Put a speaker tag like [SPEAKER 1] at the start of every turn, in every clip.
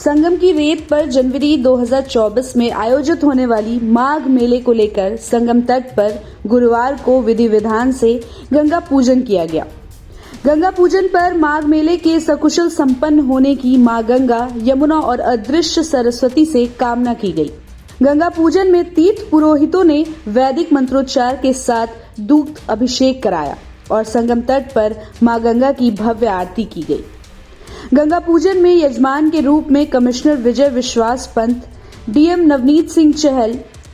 [SPEAKER 1] संगम की रेत पर जनवरी 2024 में आयोजित होने वाली माघ मेले को लेकर संगम तट पर गुरुवार को विधि विधान से गंगा पूजन किया गया। गंगा पूजन पर माघ मेले के सकुशल संपन्न होने की मां गंगा, यमुना और अदृश्य सरस्वती से कामना की गई। गंगा पूजन में तीर्थ पुरोहितों ने वैदिक मंत्रोच्चार के साथ दूध अभिषेक कराया और संगम तट पर मां गंगा की भव्य आरती की गई। गंगा पूजन में यजमान के रूप में कमिश्नर विजय विश्वास पंत, डीएम नवनीत सिंह चहल,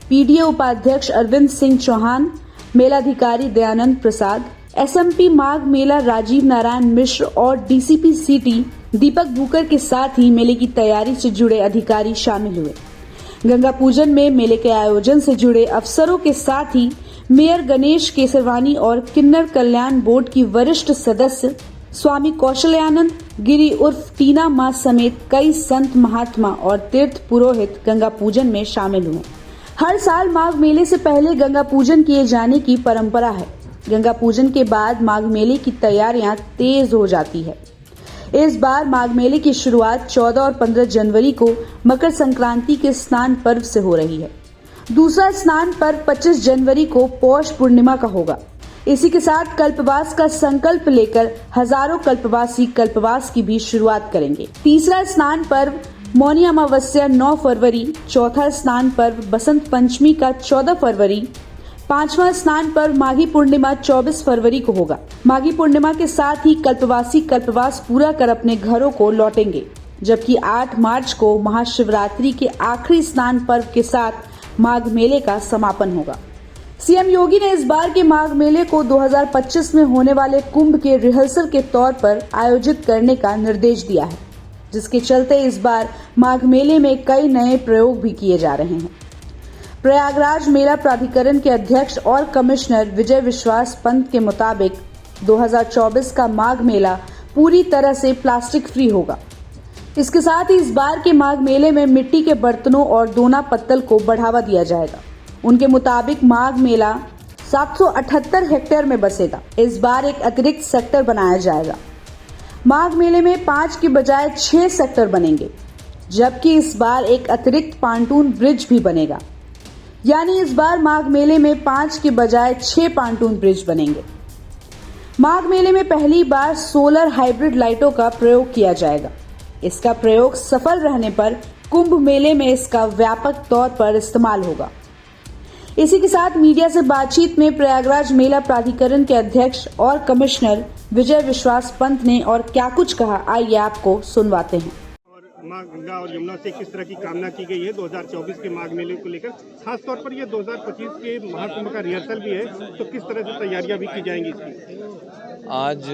[SPEAKER 1] पीडीए उपाध्यक्ष अरविंद सिंह चौहान, मेलाधिकारी दयानंद प्रसाद, एसएमपी माघ मेला राजीव नारायण मिश्र और डीसीपी सिटी दीपक भूकर के साथ ही मेले की तैयारी से जुड़े अधिकारी शामिल हुए। गंगा पूजन में मेले के आयोजन से जुड़े अफसरों के साथ ही मेयर गणेश केसरवानी और किन्नर कल्याण बोर्ड की वरिष्ठ सदस्य स्वामी कौशल्यानंद गिरी उर्फ टीना मां समेत कई संत महात्मा और तीर्थ पुरोहित गंगा पूजन में शामिल हुए। हर साल माघ मेले से पहले गंगा पूजन किए जाने की परंपरा है। गंगा पूजन के बाद माघ मेले की तैयारियां तेज हो जाती है। इस बार माघ मेले की शुरुआत 14 और 15 जनवरी को मकर संक्रांति के स्नान पर्व से हो रही है। दूसरा स्नान पर्व 25 जनवरी को पौष पूर्णिमा का होगा। इसी के साथ कल्पवास का संकल्प लेकर हजारों कल्पवासी कल्पवास की भी शुरुआत करेंगे। तीसरा स्नान पर्व मौनी अमावस्या 9 फरवरी, चौथा स्नान पर्व बसंत पंचमी का 14 फरवरी, पांचवा स्नान पर्व माघी पूर्णिमा 24 फरवरी को होगा। माघी पूर्णिमा के साथ ही कल्पवासी कल्पवास पूरा कर अपने घरों को लौटेंगे, जबकि 8 मार्च को महाशिवरात्रि के आखिरी स्नान पर्व के साथ माघ मेले का समापन होगा। सीएम योगी ने इस बार के माघ मेले को 2025 में होने वाले कुंभ के रिहर्सल के तौर पर आयोजित करने का निर्देश दिया है, जिसके चलते इस बार माघ मेले में कई नए प्रयोग भी किए जा रहे हैं। प्रयागराज मेला प्राधिकरण के अध्यक्ष और कमिश्नर विजय विश्वास पंत के मुताबिक 2024 का माघ मेला पूरी तरह से प्लास्टिक फ्री होगा। इसके साथ ही इस बार के माघ मेले में मिट्टी के बर्तनों और दोना पत्तल को बढ़ावा दिया जाएगा। उनके मुताबिक माघ मेला 778 हेक्टेयर में बसेगा। इस बार एक अतिरिक्त सेक्टर बनाया जाएगा। माघ मेले में 5 के बजाय 6 सेक्टर बनेंगे, जबकि इस बार एक अतिरिक्त पांटून ब्रिज भी बनेगा। यानी इस बार माघ मेले में 5 के बजाय 6 पांटून ब्रिज बनेंगे। माघ मेले में पहली बार सोलर हाइब्रिड लाइटों का प्रयोग किया जाएगा। इसका प्रयोग सफल रहने पर कुंभ मेले में इसका व्यापक तौर पर इस्तेमाल होगा। इसी के साथ मीडिया से बातचीत में प्रयागराज मेला प्राधिकरण के अध्यक्ष और कमिश्नर विजय विश्वास पंत ने और क्या कुछ कहा, आइए आपको सुनवाते हैं।
[SPEAKER 2] और मां गंगा और यमुना से किस तरह की कामना की गई है 2024 के माघ मेले को लेकर, खासतौर पर ये 2025 के महाकुंभ का रिहर्सल भी है, तो किस तरह से तैयारियां भी की जाएंगी इसकी?
[SPEAKER 3] आज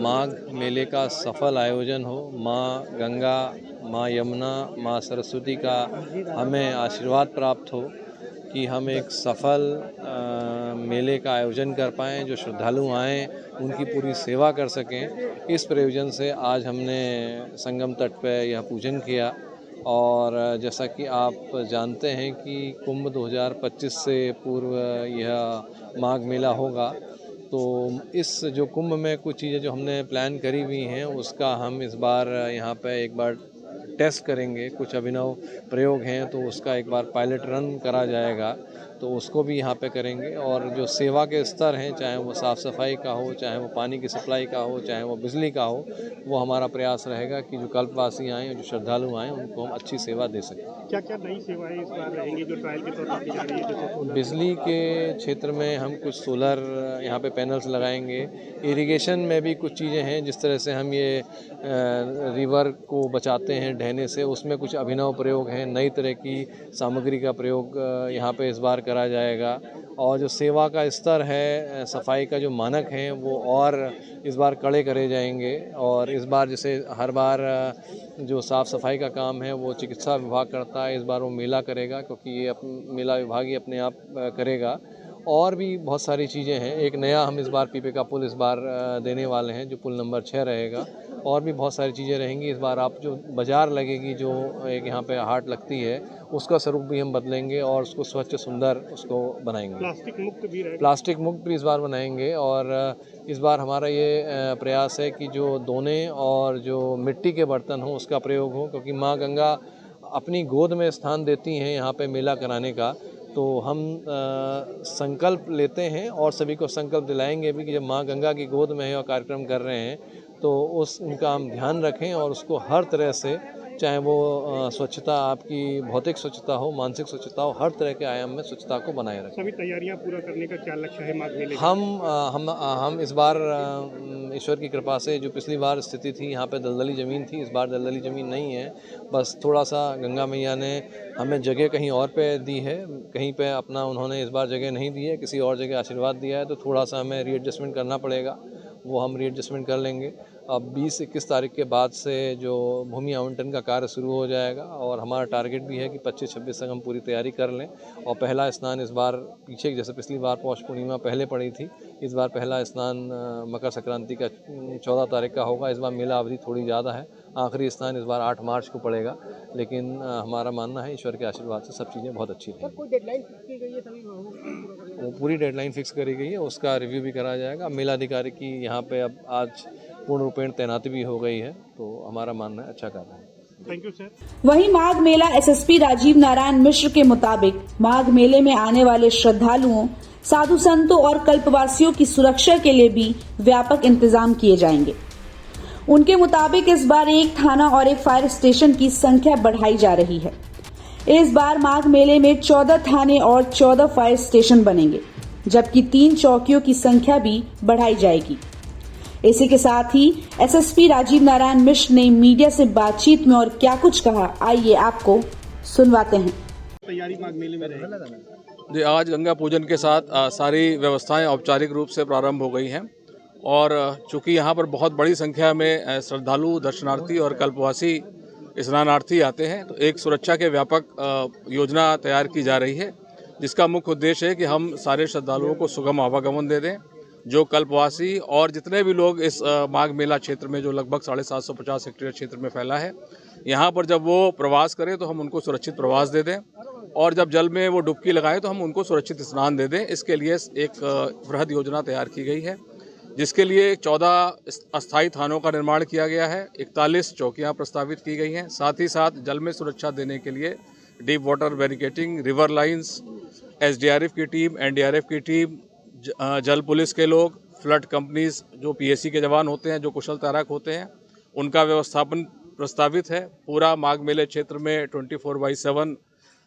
[SPEAKER 3] माघ मेले का सफल आयोजन हो, मां गंगा, मां यमुना, मां सरस्वती का हमें आशीर्वाद प्राप्त हो कि हम एक सफल मेले का आयोजन कर पाएँ, जो श्रद्धालु आएँ उनकी पूरी सेवा कर सकें। इस प्रयोजन से आज हमने संगम तट पर यह पूजन किया। और जैसा कि आप जानते हैं कि कुंभ 2025 से पूर्व यह माघ मेला होगा, तो इस जो कुंभ में कुछ चीज़ें जो हमने प्लान करी हुई हैं उसका हम इस बार यहाँ पे एक बार टेस्ट करेंगे। कुछ अभिनव प्रयोग हैं तो उसका एक बार पायलट रन करा जाएगा, तो उसको भी यहाँ पे करेंगे। और जो सेवा के स्तर हैं, चाहे वो साफ़ सफाई का हो, चाहे वो पानी की सप्लाई का हो, चाहे वो बिजली का हो, वो हमारा प्रयास रहेगा कि जो कल्पवासी आएँ, जो श्रद्धालु आएँ, उनको हम अच्छी सेवा दे सकें।
[SPEAKER 2] क्या क्या नई सेवाएं इस बार रहेंगी जो ट्रायल के तौर पर की जा रही है?
[SPEAKER 3] बिजली के क्षेत्र में हम कुछ सोलर यहाँ पे पैनल्स लगाएंगे। इरिगेशन में भी कुछ चीज़ें हैं, जिस तरह से हम ये रिवर को बचाते हैं ढहने से, उसमें कुछ अभिनव प्रयोग हैं। नई तरह की सामग्री का प्रयोग यहाँ पे इस बार करा जाएगा। और जो सेवा का स्तर है, सफाई का जो मानक हैं, वो और इस बार कड़े करे जाएंगे। और इस बार जैसे हर बार जो साफ़ सफाई का काम है वो चिकित्सा विभाग करता है, इस बार वो मेला करेगा, क्योंकि ये मेला विभाग ही अपने आप करेगा। और भी बहुत सारी चीज़ें हैं। एक नया हम इस बार पीपे का पुल इस बार देने वाले हैं, जो पुल नंबर 6 रहेगा, और भी बहुत सारी चीज़ें रहेंगी। इस बार आप जो बाज़ार लगेगी, जो एक यहाँ पे हाट लगती है, उसका स्वरूप भी हम बदलेंगे और उसको स्वच्छ सुंदर उसको बनाएंगे।
[SPEAKER 2] प्लास्टिक मुक्त भी रहेगा।
[SPEAKER 3] प्लास्टिक मुक्त भी इस बार बनाएंगे और इस बार हमारा ये प्रयास है कि जो दोने और जो मिट्टी के बर्तन हों उसका प्रयोग हो, क्योंकि माँ गंगा अपनी गोद में स्थान देती हैं यहाँ पे मेला कराने का। तो हम संकल्प लेते हैं और सभी को संकल्प दिलाएंगे भी कि जब माँ गंगा की गोद में है और कार्यक्रम कर रहे हैं तो उनका हम ध्यान रखें और उसको हर तरह से, चाहे वो स्वच्छता आपकी भौतिक स्वच्छता हो, मानसिक स्वच्छता हो, हर तरह के आयाम में स्वच्छता को बनाए रखें।
[SPEAKER 2] सभी तैयारियां पूरा करने का क्या लक्ष्य है माघ मेले का?
[SPEAKER 3] हम इस बार ईश्वर की कृपा से, जो पिछली बार स्थिति थी यहाँ पे दलदली ज़मीन थी, इस बार दलदली ज़मीन नहीं है। बस थोड़ा सा गंगा मैया ने हमें जगह कहीं और पे दी है, कहीं पे अपना उन्होंने इस बार जगह नहीं दी है, किसी और जगह आशीर्वाद दिया है, तो थोड़ा सा हमें रीएडजस्टमेंट करना पड़ेगा। वो हम रीएडजस्टमेंट कर लेंगे। अब 20-21 तारीख के बाद से जो भूमि आवंटन का कार्य शुरू हो जाएगा और हमारा टारगेट भी है कि 25-26 तक हम पूरी तैयारी कर लें। और पहला स्नान इस बार पीछे, जैसे पिछली बार पौष पूर्णिमा पहले पड़ी थी, इस बार पहला स्नान मकर संक्रांति का 14 तारीख का होगा। इस बार मेला अवधि थोड़ी ज़्यादा है, आखिरी स्नान इस बार 8 मार्च को पड़ेगा। लेकिन हमारा मानना है ईश्वर के आशीर्वाद से सब चीज़ें बहुत अच्छी रहेंगी।
[SPEAKER 2] कोई डेडलाइन फिक्स की गई है सभी?
[SPEAKER 3] वो पूरी डेडलाइन फिक्स करी गई है, उसका रिव्यू भी करा जाएगा। मेला अधिकारी की यहाँ पे अब आज पूर्ण रूपेण तैनाती भी हो गई है, तो हमारा मानना है अच्छा कर रहे हैं।
[SPEAKER 2] Thank you sir.
[SPEAKER 1] वहीं माघ मेला एसएसपी राजीव नारायण मिश्र के मुताबिक माघ मेले में आने वाले श्रद्धालुओं, साधु संतों और कल्पवासियों की सुरक्षा के लिए भी व्यापक इंतजाम किए जाएंगे। उनके मुताबिक इस बार एक थाना और एक फायर स्टेशन की संख्या बढ़ाई जा रही है। इस बार माघ मेले में 14 थाने और 14 फायर स्टेशन बनेंगे, जबकि 3 चौकियों की संख्या भी बढ़ाई जाएगी। इसी के साथ ही एसएसपी राजीव नारायण मिश्र ने मीडिया से बातचीत में और क्या कुछ कहा, आइए आपको सुनवाते हैं।
[SPEAKER 2] तैयारी माघ मेले में रहेगी।
[SPEAKER 4] जी, आज गंगा पूजन के साथ सारी व्यवस्थाएं औपचारिक रूप से प्रारंभ हो गई हैं और चूंकि यहाँ पर बहुत बड़ी संख्या में श्रद्धालु, दर्शनार्थी और कल्पवासी स्नानार्थी आते हैं, तो एक सुरक्षा के व्यापक योजना तैयार की जा रही है, जिसका मुख्य उद्देश्य है कि हम सारे श्रद्धालुओं को सुगम आवागमन दे दें। जो कल्पवासी और जितने भी लोग इस माघ मेला क्षेत्र में, जो लगभग 750 हेक्टेयर क्षेत्र में फैला है, यहाँ पर जब वो प्रवास करें तो हम उनको सुरक्षित प्रवास दे दें और जब जल में वो डुबकी लगाएं तो हम उनको सुरक्षित स्नान दे दें। इसके लिए एक बृहद योजना तैयार की गई है, जिसके लिए 14 अस्थायी थानों का निर्माण किया गया है, 41 चौकियाँ प्रस्तावित की गई हैं। साथ ही साथ जल में सुरक्षा देने के लिए deep water barricading, river lines, SDRF की टीम, एनडीआरएफ की टीम, जल पुलिस के लोग, फ्लड कंपनीज, जो पीएसी के जवान होते हैं, जो कुशल तैराक होते हैं, उनका व्यवस्थापन प्रस्तावित है। पूरा माघ मेले क्षेत्र में 24/7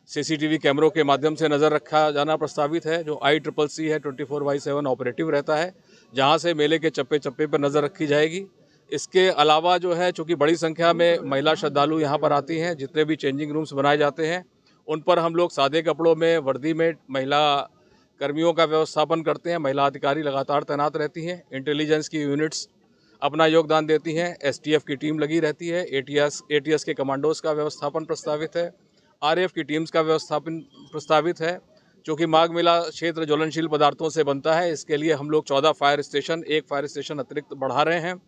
[SPEAKER 4] सीसीटीवी कैमरों के माध्यम से नज़र रखा जाना प्रस्तावित है। जो ICCC है 24/7 ऑपरेटिव रहता है, जहां से मेले के चप्पे चप्पे पर नज़र रखी जाएगी। इसके अलावा जो है, चूँकि बड़ी संख्या में महिला श्रद्धालु यहाँ पर आती हैं, जितने भी चेंजिंग रूम्स बनाए जाते हैं उन पर हम लोग सादे कपड़ों में, वर्दी में महिला कर्मियों का व्यवस्थापन करते हैं। महिला अधिकारी लगातार तैनात रहती हैं। इंटेलिजेंस की यूनिट्स अपना योगदान देती हैं। एसटीएफ की टीम लगी रहती है। एटीएस के कमांडोज का व्यवस्थापन प्रस्तावित है। आरएफ की टीम्स का व्यवस्थापन प्रस्तावित है। चूँकि माघ मेला क्षेत्र ज्वलनशील पदार्थों से बनता है, इसके लिए हम लोग 14 फायर स्टेशन, एक फायर स्टेशन अतिरिक्त बढ़ा रहे हैं,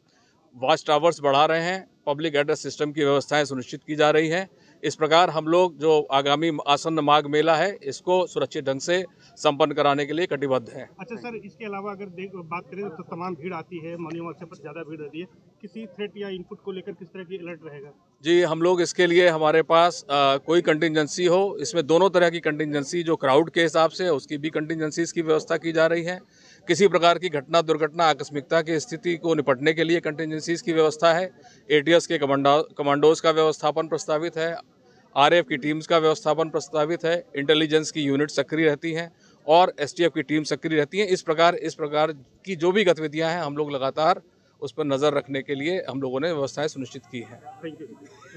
[SPEAKER 4] वॉच टावर्स बढ़ा रहे हैं, पब्लिक एड्रेस सिस्टम की व्यवस्थाएं सुनिश्चित की जा रही हैं। इस प्रकार हम लोग जो आगामी आसन्न माघ मेला है, इसको सुरक्षित ढंग से संपन्न कराने के लिए कटिबद्ध हैं।
[SPEAKER 2] अच्छा सर, इसके अलावा अगर बात करें तो तमाम भीड़ आती है, मौनी अमावस्या पर ज़्यादा भीड़ रहती है, किसी थ्रेट या इनपुट को लेकर किस तरह की अलर्ट रहेगा?
[SPEAKER 4] जी, हम लोग इसके लिए, हमारे पास कोई कंटिजेंसी हो, इसमें दोनों तरह की कंटिजेंसी, जो क्राउड के हिसाब से उसकी भी कंटिजेंसीज की व्यवस्था की जा रही है। किसी प्रकार की घटना, दुर्घटना, आकस्मिकता की स्थिति को निपटने के लिए कंटिजेंसीज की व्यवस्था है। एटीएस के कमांडोज का व्यवस्थापन प्रस्तावित है। आरएफ की टीम्स का व्यवस्थापन प्रस्तावित है। इंटेलिजेंस की यूनिट सक्रिय रहती हैं और एसटीएफ की टीम सक्रिय रहती हैं। इस प्रकार की जो भी गतिविधियां हैं, हम लोग लगातार उस पर नज़र रखने के लिए हम लोगों ने व्यवस्थाएं सुनिश्चित की हैं।
[SPEAKER 2] Thank you.